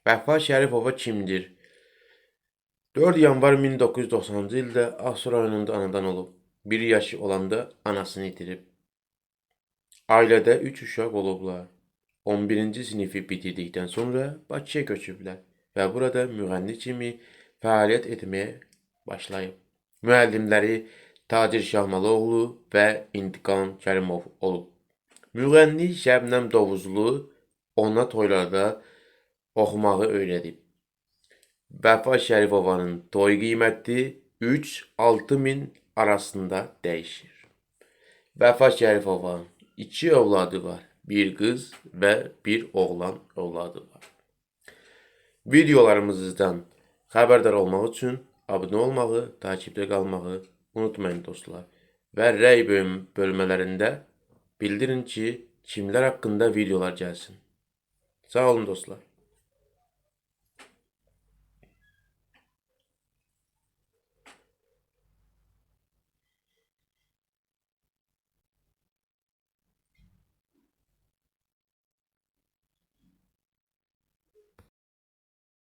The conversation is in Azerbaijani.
Vəfa Şərifova kimdir? 4 yanvar 1990-cı ildə Ağsu rayonunda anadan olub. 1 yaşı olanda anasını itirib. Ailədə 3 uşaq olublar. 11-ci sinifi bitirdikdən sonra Bakıya köçüblər və burada müğənni kimi fəaliyyət etməyə başlayıb. Müəllimləri Tacir Şahmalıoğlu və İntiqam Kərimov olub. Müğənni Şəbnəm Dovuzlu ona toylarda oxumağı öyrədib. Vəfa Şərifovanın toy qiyməti 3-6 min arasında dəyişir. Vəfa Şərifovanın 2 övladı var. Bir qız və bir oğlan övladı var. Videolarımızdan xəbərdar olmaq üçün abunə olmağı, takipdə qalmağı unutmayın dostlar. Və rəy bölmələrində bildirin ki, kimlər haqqında videolar gəlsin. Sağ olun dostlar.